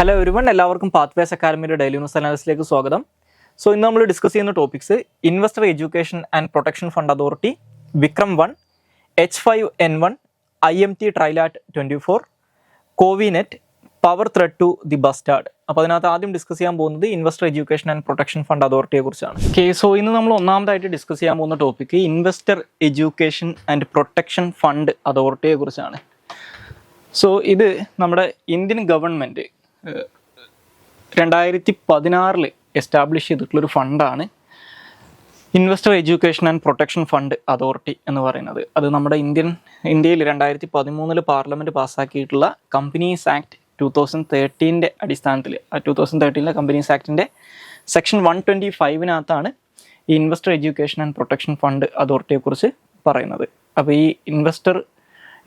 Hello everyone, എല്ലാവർക്കും pathways അക്കാദമിയുടെ daily news അനാലിസിലേക്ക് സ്വാഗതം. സോ ഇന്ന് നമ്മൾ ഡിസ്കസ് ചെയ്യുന്ന topics investor education and protection fund authority, വിക്രം-1, H5N1, IMT ട്രൈലാറ്റ് 24, CoViNet, power threat to the bustard. അപ്പോൾ അതിനകത്ത് ആദ്യം ഡിസ്കസ് ചെയ്യാൻ പോകുന്നത് investor education and protection fund അതോറിറ്റിയെ കുറിച്ചാണ്. സോ ഇന്ന് നമ്മൾ ഒന്നാമതായിട്ട് ഡിസ്കസ് ചെയ്യാൻ പോകുന്ന topic investor education and protection fund അതോറിറ്റിയെ കുറിച്ചാണ്. സോ ഇത് നമ്മുടെ ഇന്ത്യൻ ഗവൺമെൻറ് 2016 എസ്റ്റാബ്ലിഷ് ചെയ്തിട്ടുള്ളൊരു ഫണ്ടാണ് investor education and protection fund authority എന്ന് പറയുന്നത്. അത് നമ്മുടെ ഇന്ത്യയിൽ 2013 പാർലമെൻറ്റ് പാസ്സാക്കിയിട്ടുള്ള കമ്പനീസ് ആക്ട് 2013 അടിസ്ഥാനത്തിൽ 2013 കമ്പനീസ് ആക്ടിൻ്റെ സെക്ഷൻ 125 ഈ investor education and protection fund അതോറിറ്റിയെക്കുറിച്ച് പറയുന്നത്. അപ്പോൾ ഈ investor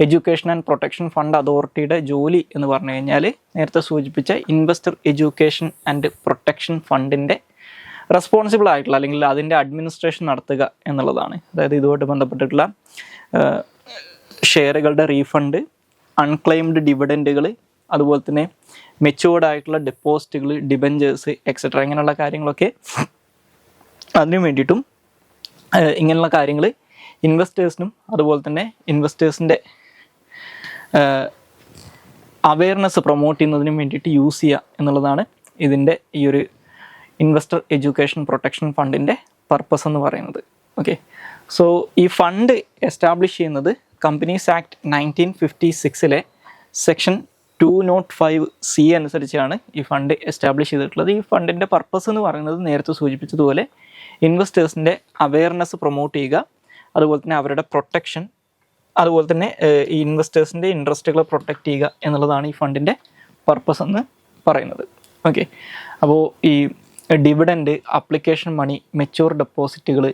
education and protection fund അതോറിറ്റിയുടെ ജോലി എന്ന് പറഞ്ഞു കഴിഞ്ഞാൽ നേരത്തെ സൂചിപ്പിച്ച ഇൻവെസ്റ്റർ എഡ്യൂക്കേഷൻ ആൻഡ് പ്രൊട്ടക്ഷൻ ഫണ്ടിൻ്റെ റെസ്പോൺസിബിൾ ആയിട്ടുള്ള അല്ലെങ്കിൽ അതിൻ്റെ അഡ്മിനിസ്ട്രേഷൻ നടത്തുക എന്നുള്ളതാണ്. അതായത് ഇതുമായിട്ട് ബന്ധപ്പെട്ടിട്ടുള്ള ഷെയറുകളുടെ റീഫണ്ട്, അൺക്ലെയിംഡ് ഡിവിഡൻറ്റുകൾ, അതുപോലെ തന്നെ മെച്യൂർഡ് ആയിട്ടുള്ള ഡെപ്പോസിറ്റുകൾ, ഡിബഞ്ചേഴ്സ് എക്സെട്ര ഇങ്ങനെയുള്ള കാര്യങ്ങളൊക്കെ അതിനു വേണ്ടിയിട്ടും ഇങ്ങനെയുള്ള കാര്യങ്ങൾ ഇൻവെസ്റ്റേഴ്സിനും അതുപോലെ തന്നെ ഇൻവെസ്റ്റേഴ്സിൻ്റെ അവെയർനെസ് പ്രൊമോട്ട് ചെയ്യുന്നതിനും വേണ്ടിയിട്ട് യൂസ് ചെയ്യുക എന്നുള്ളതാണ് ഇതിൻ്റെ ഈ ഒരു ഇൻവെസ്റ്റർ എഡ്യൂക്കേഷൻ പ്രൊട്ടക്ഷൻ ഫണ്ടിൻ്റെ പർപ്പസ് എന്ന് പറയുന്നത്. ഓക്കെ, സോ ഈ ഫണ്ട് എസ്റ്റാബ്ലിഷ് ചെയ്യുന്നത് കമ്പനീസ് ആക്ട് 1956 സെക്ഷൻ 205C അനുസരിച്ചാണ് ഈ ഫണ്ട് എസ്റ്റാബ്ലിഷ് ചെയ്തിട്ടുള്ളത്. ഈ ഫണ്ടിൻ്റെ പർപ്പസ് എന്ന് പറയുന്നത് നേരത്തെ സൂചിപ്പിച്ചതുപോലെ ഇൻവെസ്റ്റേഴ്സിൻ്റെ അവെയർനെസ് പ്രൊമോട്ട് ചെയ്യുക, അതുപോലെ തന്നെ അവരുടെ പ്രൊട്ടക്ഷൻ, അതുപോലെ തന്നെ ഈ ഇൻവെസ്റ്റേഴ്സിൻ്റെ ഇൻട്രസ്റ്റുകളെ പ്രൊട്ടക്റ്റ് ചെയ്യുക എന്നുള്ളതാണ് ഈ ഫണ്ടിൻ്റെ പർപ്പസ് എന്ന് പറയുന്നത്. ഓക്കെ, അപ്പോൾ ഈ ഡിവിഡൻഡ്, അപ്ലിക്കേഷൻ മണി, മെച്യൂർ ഡെപ്പോസിറ്റുകൾ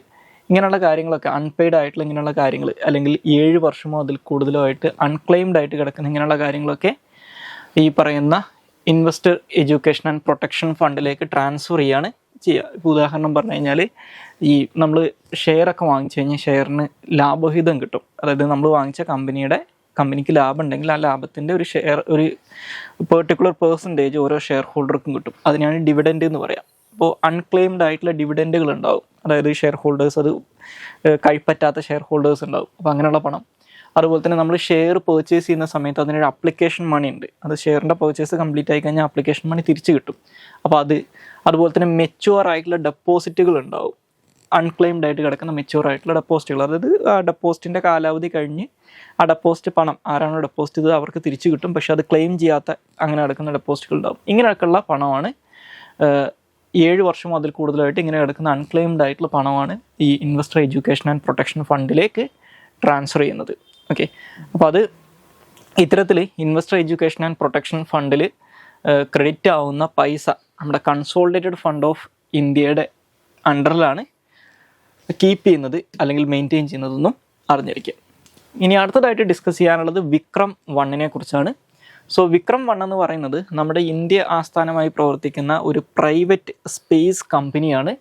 ഇങ്ങനെയുള്ള കാര്യങ്ങളൊക്കെ, അൺപെയ്ഡ് ആയിട്ടുള്ള ഇങ്ങനെയുള്ള കാര്യങ്ങൾ, അല്ലെങ്കിൽ 7 വർഷമോ അതിൽ കൂടുതലോ ആയിട്ട് അൺക്ലെയിംഡ് ആയിട്ട് കിടക്കുന്ന ഇങ്ങനെയുള്ള കാര്യങ്ങളൊക്കെ ഈ പറയുന്ന ഇൻവെസ്റ്റർ എഡ്യൂക്കേഷൻ ആൻഡ് പ്രൊട്ടക്ഷൻ ഫണ്ടിലേക്ക് ട്രാൻസ്ഫർ ചെയ്യാണ് ചെയ്യുക. ഇപ്പോൾ ഉദാഹരണം പറഞ്ഞു കഴിഞ്ഞാൽ ഈ നമ്മൾ ഷെയറൊക്കെ വാങ്ങിച്ചു കഴിഞ്ഞാൽ ഷെയറിന് ലാഭവിഹിതം കിട്ടും. അതായത് നമ്മൾ വാങ്ങിച്ച കമ്പനിക്ക് ലാഭം ഉണ്ടെങ്കിൽ ആ ലാഭത്തിൻ്റെ ഒരു ഷെയർ, ഒരു പെർട്ടിക്കുലർ പെർസെൻറ്റേജ് ഓരോ ഷെയർ ഹോൾഡർക്കും കിട്ടും. അതിനാണ് ഡിവിഡൻഡ് എന്ന് പറയാം. അപ്പോൾ അൺക്ലെയിംഡ് ആയിട്ടുള്ള ഡിവിഡൻറ്റുകൾ ഉണ്ടാവും, അതായത് ഷെയർ ഹോൾഡേഴ്സ്, അത് കൈപ്പറ്റാത്ത ഷെയർ ഹോൾഡേഴ്സ് ഉണ്ടാവും. അപ്പോൾ അങ്ങനെയുള്ള പണം. അതുപോലെ തന്നെ നമ്മൾ ഷെയർ പർച്ചേസ് ചെയ്യുന്ന സമയത്ത് അതിനൊരു അപ്ലിക്കേഷൻ മണി ഉണ്ട്. അത് ഷെയറിൻ്റെ പർച്ചേസ് കംപ്ലീറ്റ് ആയി കഴിഞ്ഞാൽ അപ്ലിക്കേഷൻ മണി തിരിച്ച് കിട്ടും. അപ്പോൾ അതുപോലെ തന്നെ മെച്യൂർ ആയിട്ടുള്ള ഡെപ്പോസിറ്റുകൾ ഉണ്ടാവും, അൺക്ലെയിംഡ് ആയിട്ട് കിടക്കുന്ന മെച്യൂർ ആയിട്ടുള്ള ഡെപ്പോസിറ്റുകൾ. അതായത് ആ ഡെപ്പോസിറ്റിൻ്റെ കാലാവധി കഴിഞ്ഞ് ആ ഡെപ്പോസിറ്റ് പണം ആരാണോ ഡെപ്പോസിറ്റ് ചെയ്തത് അവർക്ക് തിരിച്ചു കിട്ടും, പക്ഷേ അത് ക്ലെയിം ചെയ്യാത്ത അങ്ങനെ കിടക്കുന്ന ഡെപ്പോസിറ്റുകൾ ഉണ്ടാവും. ഇങ്ങനെയൊക്കെയുള്ള പണമാണ് 7 വർഷം അതിൽ കൂടുതലായിട്ട് ഇങ്ങനെ കിടക്കുന്ന അൺക്ലെയിംഡ് ആയിട്ടുള്ള പണമാണ് ഈ ഇൻവെസ്റ്റർ എഡ്യൂക്കേഷൻ ആൻഡ് പ്രൊട്ടക്ഷൻ ഫണ്ടിലേക്ക് ട്രാൻസ്ഫർ ചെയ്യുന്നത്. ഓക്കെ, അപ്പോൾ അത് ഇത്തരത്തിൽ ഇൻവെസ്റ്റർ എഡ്യൂക്കേഷൻ ആൻഡ് പ്രൊട്ടക്ഷൻ ഫണ്ടിൽ ക്രെഡിറ്റ് ആവുന്ന പൈസ നമ്മുടെ കൺസോളിഡേറ്റഡ് ഫണ്ട് ഓഫ് ഇന്ത്യയുടെ അണ്ടറിലാണ് കീപ്പ് ചെയ്യുന്നത് അല്ലെങ്കിൽ മെയിൻറ്റെയിൻ ചെയ്യുന്നതെന്നും അറിഞ്ഞിരിക്കുക. ഇനി അടുത്തതായിട്ട് ഡിസ്കസ് ചെയ്യാനുള്ളത് വിക്രം-1 കുറിച്ചാണ്. സോ വിക്രം-1 എന്ന് പറയുന്നത് നമ്മുടെ ഇന്ത്യ ആസ്ഥാനമായി പ്രവർത്തിക്കുന്ന ഒരു പ്രൈവറ്റ് സ്പേസ് കമ്പനിയാണ്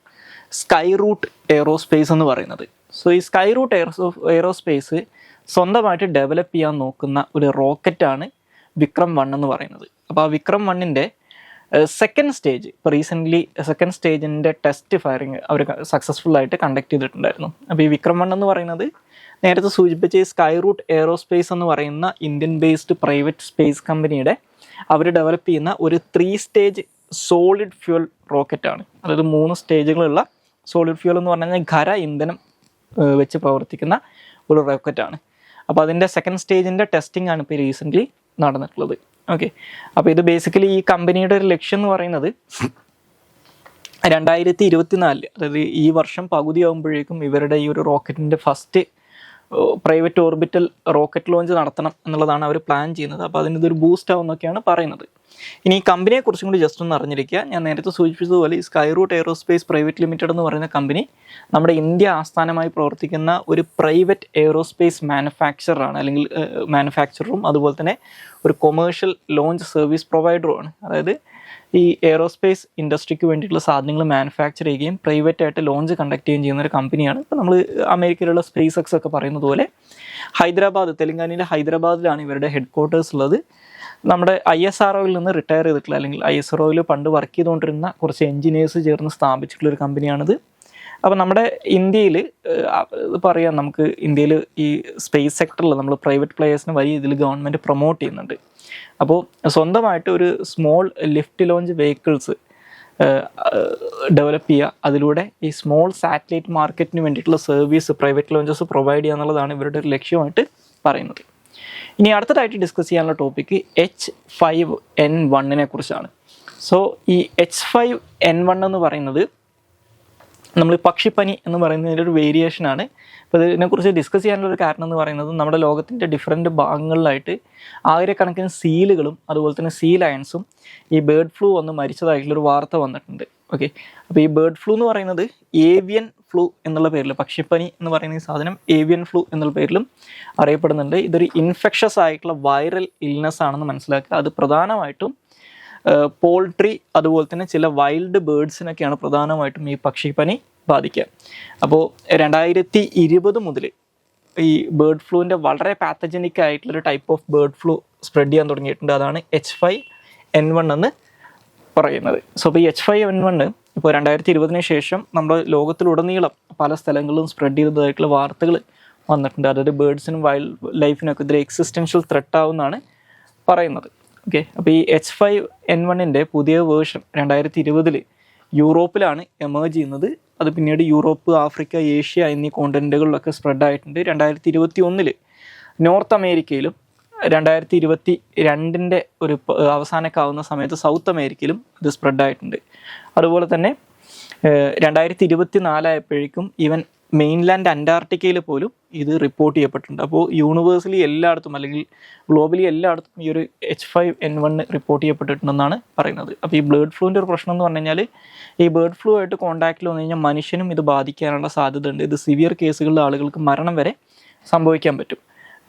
സ്കൈ റൂട്ട് എയ്റോസ്പേസ് എന്ന് പറയുന്നത്. സോ ഈ സ്കൈ റൂട്ട് എയ്റോസ്പേസ് സ്വന്തമായിട്ട് ഡെവലപ്പ് ചെയ്യാൻ നോക്കുന്ന ഒരു റോക്കറ്റാണ് വിക്രം-1 എന്ന് പറയുന്നത്. അപ്പോൾ ആ വിക്രം-1ൻ്റെ സെക്കൻഡ് സ്റ്റേജ്, ഇപ്പോൾ റീസെൻ്റ്ലി സെക്കൻഡ് സ്റ്റേജിൻ്റെ ടെസ്റ്റ് ഫയറിങ് അവർ സക്സസ്ഫുള്ളായിട്ട് കണ്ടക്ട് ചെയ്തിട്ടുണ്ടായിരുന്നു. അപ്പോൾ ഈ വിക്രം-1 എന്ന് പറയുന്നത് നേരത്തെ സൂചിപ്പിച്ച ഈ സ്കൈ റൂട്ട് എയ്റോസ്പേസ് എന്ന് പറയുന്ന ഇന്ത്യൻ ബേസ്ഡ് പ്രൈവറ്റ് സ്പേസ് കമ്പനിയുടെ അവർ ഡെവലപ്പ് ചെയ്യുന്ന ഒരു 3 സ്റ്റേജ് സോളിഡ് ഫ്യൂൽ റോക്കറ്റാണ്. അതായത് 3 സ്റ്റേജുകളുള്ള സോളിഡ് ഫ്യൂൽ എന്ന് പറഞ്ഞു കഴിഞ്ഞാൽ ഖര ഇന്ധനം വെച്ച് പ്രവർത്തിക്കുന്ന ഒരു റോക്കറ്റാണ്. അപ്പോൾ അതിൻ്റെ സെക്കൻഡ് സ്റ്റേജിൻ്റെ ടെസ്റ്റിംഗ് ആണ് ഇപ്പോൾ റീസെൻ്റ്ലി നടന്നിട്ടുള്ളത്. ഓക്കെ, അപ്പോൾ ഇത് ബേസിക്കലി ഈ കമ്പനിയുടെ ഒരു ലക്ഷ്യം എന്ന് പറയുന്നത് 2024, അതായത് ഈ വർഷം പകുതിയാകുമ്പോഴേക്കും ഇവരുടെ ഈ ഒരു റോക്കറ്റിൻ്റെ first private orbital rocket launch നടത്തണം എന്നുള്ളതാണ് അവർ പ്ലാൻ ചെയ്യുന്നത്. അപ്പോൾ അതിനിതൊരു ബൂസ്റ്റ് ആവുമെന്നൊക്കെയാണ് പറയുന്നത്. ഇനി ഈ കമ്പനിയെക്കുറിച്ചും കൂടി ജസ്റ്റ് ഒന്ന് അറിഞ്ഞിരിക്കുക. ഞാൻ നേരത്തെ സൂചിപ്പിച്ചതുപോലെ ഈ Skyroot aerospace private limited എന്ന് പറയുന്ന കമ്പനി നമ്മുടെ ഇന്ത്യ ആസ്ഥാനമായി പ്രവർത്തിക്കുന്ന ഒരു പ്രൈവറ്റ് എയ്റോസ്പേസ് മാനുഫാക്ചറാണ്, അല്ലെങ്കിൽ മാനുഫാക്ചറും അതുപോലെ തന്നെ ഒരു കൊമേഴ്ഷ്യൽ ലോഞ്ച് സർവീസ് പ്രൊവൈഡറുമാണ്. അതായത് ഈ എയ്റോസ്പേസ് ഇൻഡസ്ട്രിക്ക് വേണ്ടിയിട്ടുള്ള സാധനങ്ങൾ മാനുഫാക്ചർ ചെയ്യുകയും പ്രൈവറ്റായിട്ട് ലോഞ്ച് കണ്ടക്ട് ചെയ്യുകയും ചെയ്യുന്ന ഒരു കമ്പനിയാണ്. ഇപ്പോൾ നമ്മൾ അമേരിക്കയിലുള്ള സ്പേസ് എക്സ് ഒക്കെ പറയുന്നത് പോലെ തെലങ്കാനയിലെ ഹൈദരാബാദിലാണ് ഇവരുടെ ഹെഡ് ക്വാർട്ടേഴ്സ് ഉള്ളത്. നമ്മുടെ ISROയിൽ നിന്ന് റിട്ടയർ ചെയ്തിട്ടുള്ള അല്ലെങ്കിൽ ISROയിൽ പണ്ട് വർക്ക് ചെയ്തുകൊണ്ടിരുന്ന കുറച്ച് എൻജിനീയേഴ്സ് ചേർന്ന് സ്ഥാപിച്ചിട്ടുള്ള ഒരു കമ്പനിയാണിത്. അപ്പോൾ നമ്മുടെ ഇന്ത്യയിൽ പറയാം, നമുക്ക് ഇന്ത്യയിൽ ഈ സ്പേസ് സെക്ടറിൽ നമ്മൾ പ്രൈവറ്റ് പ്ലെയേഴ്സിന് വലിയ ഇതിൽ ഗവൺമെൻറ് പ്രൊമോട്ട് ചെയ്യുന്നുണ്ട്. അപ്പോൾ സ്വന്തമായിട്ട് ഒരു small lift launch vehicles develop ചെയ്യുക, അതിലൂടെ ഈ സ്മോൾ സാറ്റലൈറ്റ് മാർക്കറ്റിന് വേണ്ടിയിട്ടുള്ള സർവീസ് പ്രൈവറ്റ് ലോഞ്ചസ് പ്രൊവൈഡ് ചെയ്യുക എന്നുള്ളതാണ് ഇവരുടെ ഒരു ലക്ഷ്യമായിട്ട് പറയുന്നത്. ഇനി അടുത്തതായിട്ട് ഡിസ്കസ് ചെയ്യാനുള്ള ടോപ്പിക്ക് H5N1 കുറിച്ചാണ്. സോ ഈ H5N1 എന്ന് പറയുന്നത് നമ്മൾ പക്ഷിപ്പനി എന്ന് പറയുന്നതിൻ്റെ ഒരു വേരിയേഷനാണ്. അപ്പോൾ ഇതിനെക്കുറിച്ച് ഡിസ്കസ് ചെയ്യാനുള്ള ഒരു കാരണം എന്ന് പറയുന്നത് നമ്മുടെ ലോകത്തിൻ്റെ ഡിഫറെൻറ്റ് ഭാഗങ്ങളിലായിട്ട് ആയിരക്കണക്കിന് സീലുകളും അതുപോലെ തന്നെ സീ ലയൺസും ഈ ബേർഡ് ഫ്ലൂ വന്ന് മരിച്ചതായിട്ടുള്ളൊരു വാർത്ത വന്നിട്ടുണ്ട്. ഓക്കെ, അപ്പോൾ ഈ ബേർഡ് ഫ്ലൂ എന്ന് പറയുന്നത് ഏവിയൻ ഫ്ലൂ എന്നുള്ള പേരിൽ, പക്ഷിപ്പനി എന്ന് പറയുന്ന ഈ സാധനം ഏവിയൻ ഫ്ലൂ എന്നുള്ള പേരിലും അറിയപ്പെടുന്നുണ്ട്. ഇതൊരു ഇൻഫെക്ഷസ് ആയിട്ടുള്ള വൈറൽ ഇൽനെസ് ആണെന്ന് മനസ്സിലാക്കുക. അത് പ്രധാനമായിട്ടും പോൾട്രി അതുപോലെ തന്നെ ചില വൈൽഡ് ബേർഡ്സിനൊക്കെയാണ് പ്രധാനമായിട്ടും ഈ പക്ഷിപ്പനി ബാധിക്കുക. അപ്പോൾ 2020 മുതൽ ഈ ബേർഡ് ഫ്ലൂവിൻ്റെ വളരെ പാത്തജനിക് ആയിട്ടുള്ളൊരു type of bird flu spread ചെയ്യാൻ തുടങ്ങിയിട്ടുണ്ട്. അതാണ് H5N1 എന്ന് പറയുന്നത്. സോ ഇപ്പോൾ ഈ H5N1 ഇപ്പോൾ 2020 ശേഷം നമ്മുടെ ലോകത്തിലുടനീളം പല സ്ഥലങ്ങളിലും സ്പ്രെഡ് ചെയ്തതായിട്ടുള്ള വാർത്തകൾ വന്നിട്ടുണ്ട്. അതായത് ബേർഡ്സിനും വൈൽഡ് ലൈഫിനൊക്കെ ഇതിൽ എക്സിസ്റ്റൻഷ്യൽ ത്രെട്ട് ആവുമെന്നാണ് പറയുന്നത്. ഓക്കെ, അപ്പോൾ ഈ H5N1 പുതിയ വേർഷൻ 2020 യൂറോപ്പിലാണ് എമേർജ് ചെയ്യുന്നത്. അത് പിന്നീട് യൂറോപ്പ്, ആഫ്രിക്ക, ഏഷ്യ എന്നീ കോണ്ടിനെൻറ്റുകളിലൊക്കെ സ്പ്രെഡ് ആയിട്ടുണ്ട്. 2021 നോർത്ത് അമേരിക്കയിലും 2022 ഒരു അവസാനക്കാവുന്ന സമയത്ത് സൗത്ത് അമേരിക്കയിലും ഇത് സ്പ്രെഡ് ആയിട്ടുണ്ട്. അതുപോലെ തന്നെ 2024 ആയപ്പോഴേക്കും ഈവൻ മെയിൻലാൻഡ് അന്റാർട്ടിക്കയിൽ പോലും ഇത് റിപ്പോർട്ട് ചെയ്യപ്പെട്ടിട്ടുണ്ട്. അപ്പോൾ യൂണിവേഴ്സലി എല്ലായിടത്തും അല്ലെങ്കിൽ ഗ്ലോബലി എല്ലായിടത്തും ഈ ഒരു H5N1 റിപ്പോർട്ട് ചെയ്യപ്പെട്ടിട്ടുണ്ടെന്നാണ് പറയുന്നത്. അപ്പോൾ ഈ ബേർഡ് ഫ്ലൂവിൻ്റെ ഒരു പ്രശ്നം എന്ന് പറഞ്ഞു കഴിഞ്ഞാൽ ഈ ബേർഡ് ഫ്ലൂ ആയിട്ട് കോൺടാക്റ്റിൽ വന്നു കഴിഞ്ഞാൽ മനുഷ്യനും ഇത് ബാധിക്കാനുള്ള സാധ്യത ഉണ്ട്. ഇത് സിവിയർ കേസുകളിൽ ആളുകൾക്ക് മരണം വരെ സംഭവിക്കാൻ പറ്റും.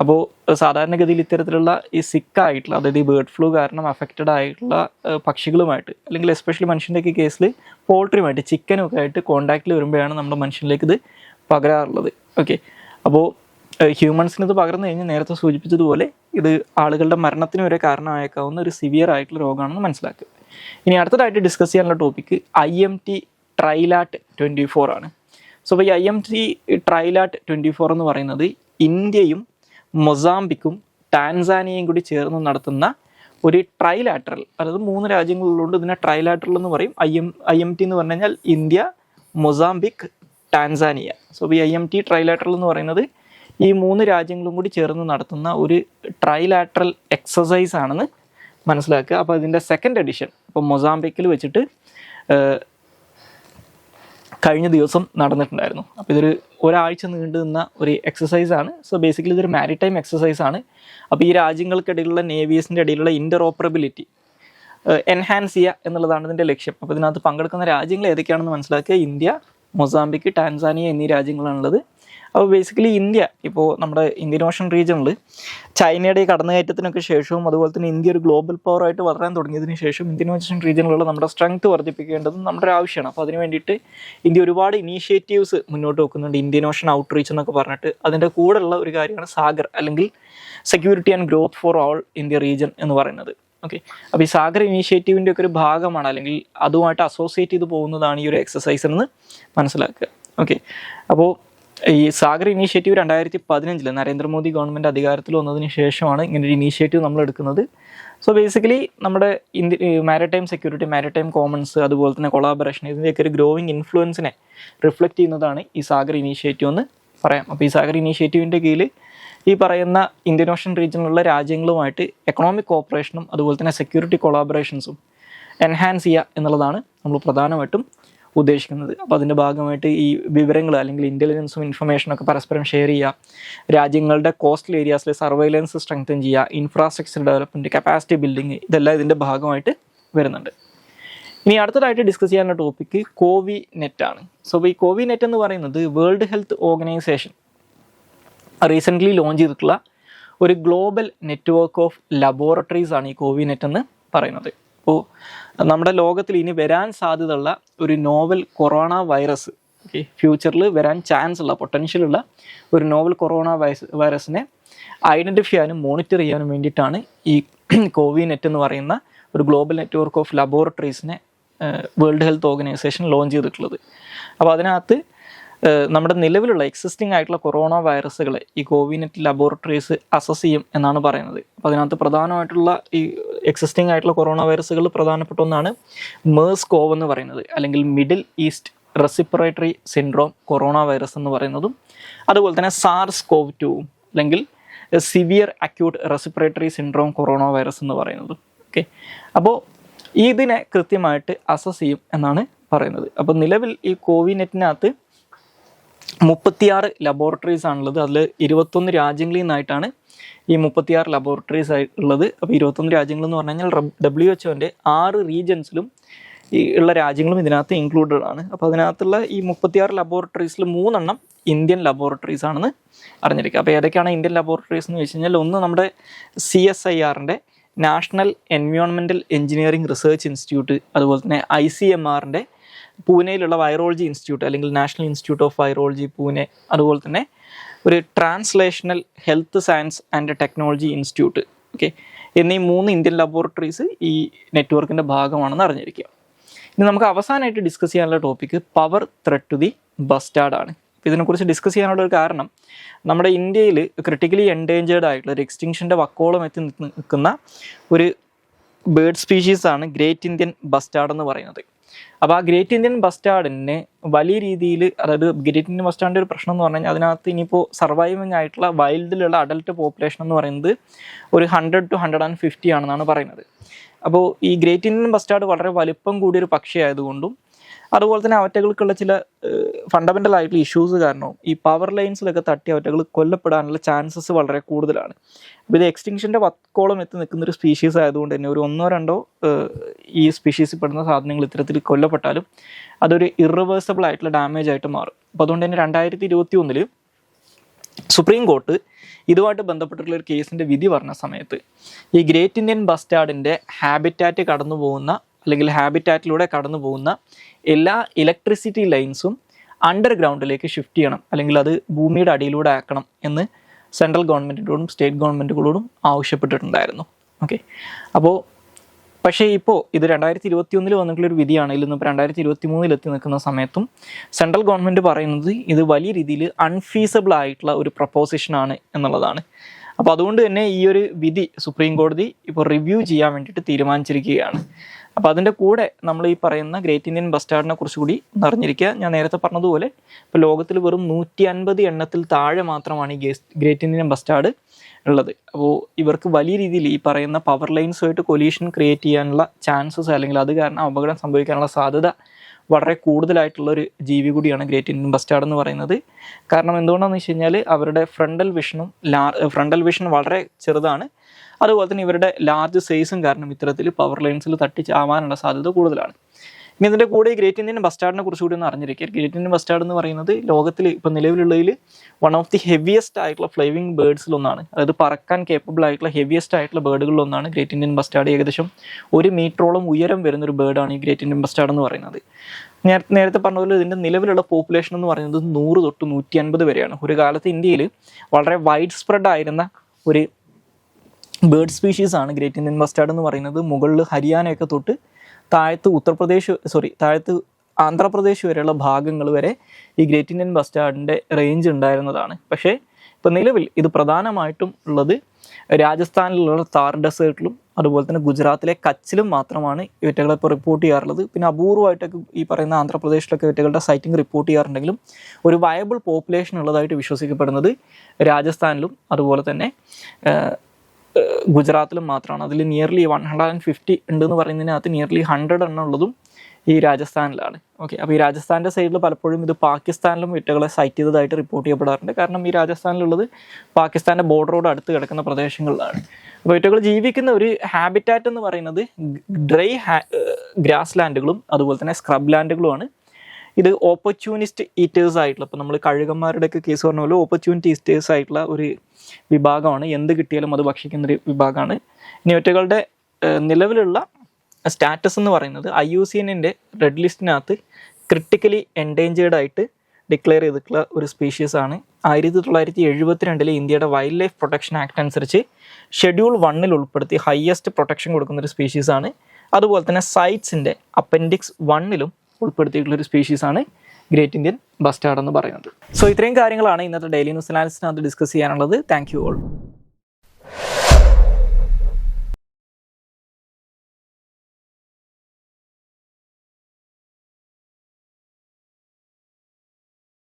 അപ്പോൾ സാധാരണഗതിയിൽ ഇത്തരത്തിലുള്ള ഈ സിക്കായിട്ടുള്ള, അതായത് ഈ ബേർഡ് ഫ്ലൂ കാരണം അഫക്റ്റഡ് ആയിട്ടുള്ള പക്ഷികളുമായിട്ട് അല്ലെങ്കിൽ എസ്പെഷ്യലി മനുഷ്യൻ്റെയൊക്കെ കേസിൽ പോൾട്രിയുമായിട്ട്, ചിക്കനും ഒക്കെ ആയിട്ട് കോൺടാക്റ്റിൽ വരുമ്പോഴാണ് നമ്മുടെ മനുഷ്യനിലേക്ക് ഇത് പകരാറുള്ളത്. ഓക്കെ, അപ്പോൾ ഹ്യൂമൻസിന് ഇത് പകർന്നു കഴിഞ്ഞാൽ നേരത്തെ സൂചിപ്പിച്ചതുപോലെ ഇത് ആളുകളുടെ മരണത്തിന് വരെ കാരണമായേക്കാവുന്ന ഒരു സിവിയർ ആയിട്ടുള്ള രോഗമാണെന്ന് മനസ്സിലാക്കുക. ഇനി അടുത്തതായിട്ട് ഡിസ്കസ് ചെയ്യാനുള്ള ടോപ്പിക്ക് IMT ട്രൈലാറ്റ് 24 ആണ്. സോ ഇപ്പോൾ ഈ IMT ട്രൈലാറ്റ് 24 എന്ന് പറയുന്നത് ഇന്ത്യയും മൊസാംബിക്കും ടാൻസാനിയയും കൂടി ചേർന്ന് നടത്തുന്ന ഒരു ട്രൈലാറ്ററൽ, അതായത് 3 രാജ്യങ്ങളുള്ളതുകൊണ്ട് ഇതിനെ ട്രൈലാറ്ററൽ എന്ന് പറയും. IMT എന്ന് പറഞ്ഞു കഴിഞ്ഞാൽ ഇന്ത്യ, മൊസാംബിക്, ടാൻസാനിയ. സോ ഈ IMT ട്രൈലാറ്ററൽ എന്ന് പറയുന്നത് ഈ 3 രാജ്യങ്ങളും കൂടി ചേർന്ന് നടത്തുന്ന ഒരു ട്രൈലാറ്ററൽ എക്സസൈസ് ആണെന്ന് മനസ്സിലാക്കുക. അപ്പോൾ ഇതിൻ്റെ സെക്കൻഡ് എഡിഷൻ ഇപ്പോൾ മൊസാംബിക്കിൽ വെച്ചിട്ട് കഴിഞ്ഞ ദിവസം നടന്നിട്ടുണ്ടായിരുന്നു. അപ്പോൾ ഇതൊരു ഒരാഴ്ച നീണ്ടു നിന്ന ഒരു എക്സസൈസാണ്. സോ ബേസിക്കലി ഇതൊരു മാരിടൈം എക്സസൈസാണ്. അപ്പോൾ ഈ രാജ്യങ്ങൾക്കിടയിലുള്ള നേവീസിൻ്റെ ഇടയിലുള്ള ഇൻ്ററോപ്പറബിലിറ്റി എൻഹാൻസ് ചെയ്യുക എന്നുള്ളതാണ് ഇതിൻ്റെ ലക്ഷ്യം. അപ്പോൾ ഇതിനകത്ത് പങ്കെടുക്കുന്ന രാജ്യങ്ങൾ ഏതൊക്കെയാണെന്ന് മനസ്സിലാക്കുക. ഇന്ത്യ, മൊസാംബിക്, ടാൻസാനിയ എന്നീ രാജ്യങ്ങളാണുള്ളത്. അപ്പോൾ ബേസിക്കലി ഇന്ത്യ ഇപ്പോൾ നമ്മുടെ ഇന്ത്യൻ ഓഷൻ റീജിയണിൽ ചൈനയുടെ കടന്നുകയറ്റത്തിനൊക്കെ ശേഷവും അതുപോലെ തന്നെ ഇന്ത്യ ഒരു ഗ്ലോബൽ പവറായിട്ട് വളരാൻ തുടങ്ങിയതിന് ശേഷം ഇന്ത്യൻ ഓഷൻ റീജിയണിലുള്ള നമ്മുടെ സ്ട്രെങ്ത് വർദ്ധിപ്പിക്കേണ്ടതും നമ്മുടെ ഒരു ആവശ്യമാണ്. അപ്പോൾ അതിന് വേണ്ടിയിട്ട് ഇന്ത്യ ഒരുപാട് ഇനീഷ്യേറ്റീവ്സ് മുന്നോട്ട് വെക്കുന്നുണ്ട്. ഇന്ത്യൻ ഓഷൻ ഔട്ട്റീച്ച് എന്നൊക്കെ പറഞ്ഞിട്ട് അതിൻ്റെ കൂടെയുള്ള ഒരു കാര്യമാണ് സാഗർ അല്ലെങ്കിൽ security and growth for all India region എന്ന് പറയുന്നത്. ഓക്കെ, അപ്പോൾ ഈ സാഗർ ഇനീഷ്യേറ്റീവിൻ്റെ ഒക്കെ ഒരു ഭാഗമാണ് അല്ലെങ്കിൽ അതുമായിട്ട് അസോസിയേറ്റ് ചെയ്ത് പോകുന്നതാണ് ഈ ഒരു എക്സസൈസ് എന്ന് മനസ്സിലാക്കുക. ഓക്കെ, അപ്പോൾ ഈ സാഗർ ഇനീഷ്യേറ്റീവ് 2015 നരേന്ദ്രമോദി ഗവൺമെൻറ് അധികാരത്തിൽ വന്നതിന് ശേഷമാണ് ഇങ്ങനെ ഒരു ഇനീഷ്യേറ്റീവ് നമ്മൾ എടുക്കുന്നത്. സോ ബേസിക്കലി നമ്മുടെ മാരിടൈം സെക്യൂരിറ്റി, മാരിടൈം കോമൺസ്, അതുപോലെ തന്നെ കൊളാബറേഷൻ, ഇതിൻ്റെയൊക്കെ ഒരു ഗ്രോയിങ് ഇൻഫ്ലുവൻസിനെ റിഫ്ലക്റ്റ് ചെയ്യുന്നതാണ് ഈ സാഗർ ഇനീഷ്യേറ്റീവ് എന്ന് പറയാം. അപ്പോൾ ഈ സാഗർ ഇനീഷ്യേറ്റീവിൻ്റെ കീഴിൽ ഈ പറയുന്ന ഇന്ത്യൻ ഓഷൻ റീജിയനിലുള്ള രാജ്യങ്ങളുമായിട്ട് എക്കണോമിക് കോപ്പറേഷനും അതുപോലെ തന്നെ സെക്യൂരിറ്റി കൊളാബറേഷൻസും എൻഹാൻസ് ചെയ്യുക എന്നുള്ളതാണ് നമ്മൾ പ്രധാനമായിട്ടും ഉദ്ദേശിക്കുന്നത്. അപ്പോൾ അതിൻ്റെ ഭാഗമായിട്ട് ഈ വിവരങ്ങൾ അല്ലെങ്കിൽ ഇൻ്റലിജൻസും ഇൻഫർമേഷനൊക്കെ പരസ്പരം ഷെയർ ചെയ്യുക, രാജ്യങ്ങളുടെ കോസ്റ്റൽ ഏരിയാസിലെ സർവൈലൻസ് സ്ട്രെങ്തൻ ചെയ്യുക, ഇൻഫ്രാസ്ട്രക്ചർ ഡെവലപ്മെൻറ്റ്, കപ്പാസിറ്റി ബിൽഡിങ്, ഇതെല്ലാം ഇതിൻ്റെ ഭാഗമായിട്ട് വരുന്നുണ്ട്. ഇനി അടുത്തതായിട്ട് ഡിസ്കസ് ചെയ്യാനുള്ള ടോപ്പിക്ക് കോവിനെറ്റ് ആണ്. സോ ഈ കോവിനെറ്റ് എന്ന് പറയുന്നത് world health organisation recently launch ചെയ്തിട്ടുള്ള ഒരു ഗ്ലോബൽ നെറ്റ്വർക്ക് ഓഫ് ലബോറട്ടറീസ് ആണ് ഈ കോവിനെറ്റ് എന്ന് പറയുന്നത്. അപ്പോൾ നമ്മുടെ ലോകത്തിൽ ഇനി വരാൻ സാധ്യതയുള്ള ഒരു നോവൽ കൊറോണ വൈറസ്, ഓക്കെ, ഫ്യൂച്ചറിൽ വരാൻ ചാൻസ് ഉള്ള പൊട്ടൻഷ്യലുള്ള ഒരു നോവൽ കൊറോണ വൈറസിനെ ഐഡൻറ്റിഫൈ ചെയ്യാനും മോണിറ്റർ ചെയ്യാനും വേണ്ടിയിട്ടാണ് ഈ കോവിനെറ്റ് എന്ന് പറയുന്ന ഒരു ഗ്ലോബൽ നെറ്റ്വർക്ക് ഓഫ് ലബോറട്ടറീസിനെ വേൾഡ് ഹെൽത്ത് ഓർഗനൈസേഷൻ ലോഞ്ച് ചെയ്തിട്ടുള്ളത്. അപ്പോൾ അതിനകത്ത് നമ്മുടെ നിലവിലുള്ള എക്സിസ്റ്റിംഗ് ആയിട്ടുള്ള കൊറോണ വൈറസുകളെ ഈ കോവിനെറ്റ് ലബോറട്ടറീസ് അസസ് ചെയ്യും എന്നാണ് പറയുന്നത്. അപ്പോൾ അതിനകത്ത് പ്രധാനമായിട്ടുള്ള ഈ എക്സിസ്റ്റിംഗ് ആയിട്ടുള്ള കൊറോണ വൈറസുകൾ പ്രധാനപ്പെട്ട ഒന്നാണ് MERS-CoV എന്ന് പറയുന്നത്, അല്ലെങ്കിൽ Middle East respiratory syndrome corona virus എന്ന് പറയുന്നതും, അതുപോലെ തന്നെ SARS-CoV-2 അല്ലെങ്കിൽ severe acute respiratory syndrome corona virus എന്ന് പറയുന്നത്. ഓക്കെ, അപ്പോൾ ഇതിനെ കൃത്യമായിട്ട് അസസ് ചെയ്യും എന്നാണ് പറയുന്നത്. അപ്പോൾ നിലവിൽ ഈ കോവിനെറ്റിനകത്ത് 36 ലബോറട്ടറീസ് ആണുള്ളത്. അതിൽ 21 രാജ്യങ്ങളിൽ നിന്നായിട്ടാണ് ഈ 36 ലബോറട്ടറീസ് ഉള്ളത്. അപ്പോൾ 21 രാജ്യങ്ങൾ എന്ന് പറഞ്ഞു കഴിഞ്ഞാൽ WHO 6 റീജൻസിലും ഈ ഉള്ള രാജ്യങ്ങളും ഇതിനകത്ത് ഇൻക്ലൂഡഡ് ആണ്. അപ്പോൾ അതിനകത്തുള്ള ഈ 36 ലബോറട്ടറീസിൽ 3 ഇന്ത്യൻ ലബോറട്ടറീസ് ആണെന്ന് അറിഞ്ഞിരിക്കുക. അപ്പോൾ ഏതൊക്കെയാണ് ഇന്ത്യൻ ലബോറട്ടറീസ് എന്ന് വെച്ച് കഴിഞ്ഞാൽ, ഒന്ന് നമ്മുടെ CSIR national environmental engineering research institute, അതുപോലെ തന്നെ ICMR പൂനെയിലുള്ള വൈറോളജി ഇൻസ്റ്റിറ്റ്യൂട്ട് അല്ലെങ്കിൽ national institute of virology Pune, അതുപോലെ തന്നെ ഒരു translational health science and technology institute, okay, എന്നീ 3 ഇന്ത്യൻ ലബോറട്ടറീസ് ഈ നെറ്റ്വർക്കിൻ്റെ ഭാഗമാണെന്ന് അറിഞ്ഞിരിക്കുക. ഇനി നമുക്ക് അവസാനമായിട്ട് ഡിസ്കസ് ചെയ്യാനുള്ള topic power threat to the bustard ആണ്. ഇതിനെക്കുറിച്ച് ഡിസ്കസ് ചെയ്യാനുള്ള ഒരു കാരണം, നമ്മുടെ ഇന്ത്യയിൽ ക്രിട്ടിക്കലി എൻഡേഞ്ചേർഡ് ആയിട്ടുള്ള ഒരു എക്സ്റ്റിങ്ഷൻ്റെ വക്കോളം എത്തി നിൽക്കുന്ന ഒരു ബേർഡ് സ്പീഷീസാണ് ഗ്രേറ്റ് ഇന്ത്യൻ ബസ്റ്റാർഡ് എന്ന് പറയുന്നത്. അപ്പോൾ ആ ഗ്രേറ്റ് ഇന്ത്യൻ ബസ്റ്റാർഡിനെ വലിയ രീതിയിൽ, അതായത് ഗ്രേറ്റ് ഇന്ത്യൻ ബസ്റ്റാർഡിൻ്റെ ഒരു പ്രശ്നം എന്ന് പറഞ്ഞു കഴിഞ്ഞാൽ അതിനകത്ത് ഇനിയിപ്പോൾ സർവൈവിങ് ആയിട്ടുള്ള വൈൽഡിലുള്ള അഡൽട്ട് പോപ്പുലേഷൻ എന്ന് പറയുന്നത് ഒരു 100 to 150 ആണെന്നാണ് പറയുന്നത്. അപ്പോൾ ഈ ഗ്രേറ്റ് ഇന്ത്യൻ ബസ്റ്റാർഡ് വളരെ വലിപ്പം കൂടിയൊരു പക്ഷിയായതുകൊണ്ടും അതുപോലെ തന്നെ അവറ്റകൾക്കുള്ള ചില ഫണ്ടമെൻ്റൽ ആയിട്ടുള്ള ഇഷ്യൂസ് കാരണവും ഈ പവർ ലൈൻസിലൊക്കെ തട്ടി അവറ്റകൾ കൊല്ലപ്പെടാനുള്ള ചാൻസസ് വളരെ കൂടുതലാണ്. അപ്പോൾ ഇത് എക്സ്റ്റിങ്ഷൻ്റെ വക്കോളം എത്തി നിൽക്കുന്നൊരു സ്പീഷീസ് ആയതുകൊണ്ട് തന്നെ ഒരു 1-2 ഈ സ്പീഷീസിൽ പെടുന്ന സാധനങ്ങൾ ഇത്തരത്തിൽ കൊല്ലപ്പെട്ടാലും അതൊരു ഇറിവേഴ്സിബിൾ ആയിട്ടുള്ള ഡാമേജ് ആയിട്ട് മാറും. അപ്പോൾ അതുകൊണ്ട് തന്നെ 2021 സുപ്രീം കോർട്ട് ഇതുമായിട്ട് ബന്ധപ്പെട്ടിട്ടുള്ള ഒരു കേസിൻ്റെ വിധി പറഞ്ഞ സമയത്ത് ഈ ഗ്രേറ്റ് ഇന്ത്യൻ ബസ്റ്റാർഡിൻ്റെ ഹാബിറ്റാറ്റ് കടന്നു പോകുന്ന അല്ലെങ്കിൽ ഹാബിറ്റാറ്റിലൂടെ കടന്നു പോകുന്ന എല്ലാ ഇലക്ട്രിസിറ്റി ലൈൻസും അണ്ടർഗ്രൗണ്ടിലേക്ക് ഷിഫ്റ്റ് ചെയ്യണം, അല്ലെങ്കിൽ അത് ഭൂമിയുടെ അടിയിലൂടെ ആക്കണം എന്ന് സെൻട്രൽ ഗവൺമെൻറ്റിനോടും സ്റ്റേറ്റ് ഗവൺമെൻറ്റുകളോടും ആവശ്യപ്പെട്ടിട്ടുണ്ടായിരുന്നു. ഓക്കെ, അപ്പോൾ പക്ഷേ ഇപ്പോൾ ഇത് 2021 വന്നിട്ടുള്ളൊരു വിധിയാണെങ്കിലും ഇപ്പോൾ 2023 എത്തി നിൽക്കുന്ന സമയത്തും സെൻട്രൽ ഗവൺമെൻറ് പറയുന്നത് ഇത് വലിയ രീതിയിൽ അൺഫീസബിൾ ആയിട്ടുള്ള ഒരു പ്രപ്പോസിഷനാണ് എന്നുള്ളതാണ്. അപ്പോൾ അതുകൊണ്ട് തന്നെ ഈ ഒരു വിധി സുപ്രീം കോടതി ഇപ്പോൾ റിവ്യൂ ചെയ്യാൻ വേണ്ടിയിട്ട് തീരുമാനിച്ചിരിക്കുകയാണ്. അപ്പോൾ അതിൻ്റെ കൂടെ നമ്മൾ ഈ പറയുന്ന ഗ്രേറ്റ് ഇന്ത്യൻ ബസ്റ്റാർഡിനെ കുറിച്ച് കൂടി അറിഞ്ഞിരിക്കുക. ഞാൻ നേരത്തെ പറഞ്ഞതുപോലെ ഇപ്പോൾ ലോകത്തിൽ വെറും 150 എണ്ണത്തിൽ താഴെ മാത്രമാണ് ഈ ഗ്രേറ്റ് ഇന്ത്യൻ ബസ്റ്റാർഡ് ഉള്ളത്. അപ്പോൾ ഇവർക്ക് വലിയ രീതിയിൽ ഈ പറയുന്ന പവർ ലൈൻസുമായിട്ട് കൊലീഷൻ ക്രിയേറ്റ് ചെയ്യാനുള്ള ചാൻസസ്, അല്ലെങ്കിൽ അത് കാരണം അപകടം സംഭവിക്കാനുള്ള സാധ്യത വളരെ കൂടുതലായിട്ടുള്ളൊരു ജീവി കൂടിയാണ് ഗ്രേറ്റ് ഇന്ത്യൻ ബസ്റ്റാർഡ് എന്ന് പറയുന്നത്. കാരണം എന്തുകൊണ്ടാണെന്ന് വെച്ച് കഴിഞ്ഞാൽ അവരുടെ ഫ്രണ്ടൽ വിഷൻ വളരെ ചെറുതാണ്, അതുപോലെ തന്നെ ഇവരുടെ ലാർജ് സൈസും കാരണം ഇത്തരത്തിൽ പവർ ലൈൻസിൽ തട്ടി ചാവാനുള്ള സാധ്യത കൂടുതലാണ്. ഇനി ഇതിൻ്റെ കൂടെ ഈ ഗ്രേറ്റ് ഇന്ത്യൻ ബസ്റ്റാർഡിനെ കുറിച്ച് കൂടി ഒന്ന് അറിഞ്ഞിരിക്കുക. ഗ്രേറ്റ് ഇന്ത്യൻ ബസ്റ്റാർഡ് എന്ന് പറയുന്നത് ലോകത്തിൽ ഇപ്പോൾ നിലവിലുള്ളതിൽ വൺ ഓഫ് ദി ഹെവിയസ്റ്റ് ആയിട്ടുള്ള ഫ്ലൈവിംഗ് ബേർഡ്സിലൊന്നാണ്. അതായത് പറക്കാൻ കേപ്പബിൾ ആയിട്ടുള്ള ഹെവിയസ്റ്റ് ആയിട്ടുള്ള ബേർഡുകളിലൊന്നാണ് ഗ്രേറ്റ് ഇന്ത്യൻ ബസ്റ്റാർഡ്. ഏകദേശം 1 മീറ്ററോളം ഉയരം വരുന്നൊരു ബേർഡാണ് ഈ ഗ്രേറ്റ് ഇന്ത്യൻ ബസ്റ്റാർഡ് എന്ന് പറയുന്നത്. നേരത്തെ പറഞ്ഞതുപോലെ ഇതിൻ്റെ നിലവിലുള്ള പോപ്പുലേഷൻ എന്ന് പറയുന്നത് 100 തൊട്ട് 150 വരെയാണ്. ഒരു കാലത്ത് ഇന്ത്യയിൽ വളരെ വൈഡ് സ്പ്രെഡ് ആയിരുന്ന ഒരു ബേർഡ് സ്പീഷീസാണ് ഗ്രേറ്റ് ഇന്ത്യൻ ബസ്റ്റാർഡ് എന്ന് പറയുന്നത്. മുകളിൽ ഹരിയാനയൊക്കെ തൊട്ട് താഴത്ത് ആന്ധ്രാപ്രദേശ് വരെയുള്ള ഭാഗങ്ങൾ വരെ ഈ ഗ്രേറ്റ് ഇന്ത്യൻ ബസ്റ്റാർഡിൻ്റെ റേഞ്ച് ഉണ്ടായിരുന്നതാണ്. പക്ഷേ ഇപ്പോൾ നിലവിൽ ഇത് പ്രധാനമായിട്ടും ഉള്ളത് രാജസ്ഥാനിലുള്ള താർ ഡെസേർട്ടിലും അതുപോലെ തന്നെ ഗുജറാത്തിലെ കച്ചിലും മാത്രമാണ് ഇവറ്റകളെ ഇപ്പോൾ റിപ്പോർട്ട് ചെയ്യാറുള്ളത്. പിന്നെ അപൂർവമായിട്ടൊക്കെ ഈ പറയുന്ന ആന്ധ്രാപ്രദേശിലൊക്കെ ഇവറ്റകളുടെ സൈറ്റിംഗ് റിപ്പോർട്ട് ചെയ്യാറുണ്ടെങ്കിലും ഒരു വയബിൾ പോപ്പുലേഷൻ ഉള്ളതായിട്ട് വിശ്വസിക്കപ്പെടുന്നത് രാജസ്ഥാനിലും അതുപോലെ തന്നെ ഗുജറാത്തിലും മാത്രമാണ്. അതിൽ നിയർലി 150 ഉണ്ടെന്ന് പറയുന്നതിനകത്ത് നിയർലി 100 എണ്ണം ഉള്ളതും ഈ രാജസ്ഥാനിലാണ്. ഓക്കെ, അപ്പോൾ ഈ രാജസ്ഥാൻ്റെ സൈഡിൽ പലപ്പോഴും ഇത് പാകിസ്ഥാനിലും ഇവറ്റകളെ സൈറ്റ് ചെയ്തതായിട്ട് റിപ്പോർട്ട് ചെയ്യപ്പെടാറുണ്ട്. കാരണം ഈ രാജസ്ഥാനിലുള്ളത് പാകിസ്ഥാൻ്റെ ബോർഡറോട് അടുത്ത് കിടക്കുന്ന പ്രദേശങ്ങളിലാണ്. അപ്പോൾ ഇവറ്റകൾ ജീവിക്കുന്ന ഒരു ഹാബിറ്റാറ്റ് എന്ന് പറയുന്നത് ഡ്രൈ ഗ്രാസ് ലാൻഡുകളും അതുപോലെ തന്നെ സ്ക്രബ് ലാൻഡുകളുമാണ്. ഇത് ഓപ്പർച്യൂണിസ്റ്റ് ഈറ്റേഴ്സ് ആയിട്ടുള്ള, ഇപ്പോൾ നമ്മൾ കഴുകന്മാരുടെയൊക്കെ കേസ് പറഞ്ഞ പോലെ ഓപ്പർച്യൂണിറ്റി ഈറ്റേഴ്സ് ആയിട്ടുള്ള ഒരു വിഭാഗമാണ്. എന്ത് കിട്ടിയാലും അത് ഭക്ഷിക്കുന്നൊരു വിഭാഗമാണ്. ഇനി ഇവറ്റകളുടെ നിലവിലുള്ള സ്റ്റാറ്റസ് എന്ന് പറയുന്നത് IUCNൻ്റെ റെഡ് ലിസ്റ്റിനകത്ത് ക്രിട്ടിക്കലി എൻഡേഞ്ചേർഡ് ആയിട്ട് ഡിക്ലെയർ ചെയ്തിട്ടുള്ള ഒരു സ്പീഷീസ് ആണ്. 1972 ഇന്ത്യയുടെ വൈൽഡ് ലൈഫ് പ്രൊട്ടക്ഷൻ ആക്ട് അനുസരിച്ച് ഷെഡ്യൂൾ 1 ഉൾപ്പെടുത്തി ഹയസ്റ്റ് പ്രൊട്ടക്ഷൻ കൊടുക്കുന്ന ഒരു സ്പീഷീസ് ആണ്. അതുപോലെ തന്നെ സൈറ്റ്സിൻ്റെ അപ്പൻഡിക്സ് 1 ഉൾപ്പെടുത്തിയിട്ടുള്ളൊരു സ്പീഷീസാണ് ഗ്രേറ്റ് ഇന്ത്യൻ ബസ്റ്റാർഡ് എന്ന് പറയുന്നത്. സോ ഇത്രയും കാര്യങ്ങളാണ് ഇന്നത്തെ ഡെയിലി ന്യൂസ് അനാലിസിനകത്ത് ഡിസ്കസ് ചെയ്യാനുള്ളത്. Thank you all.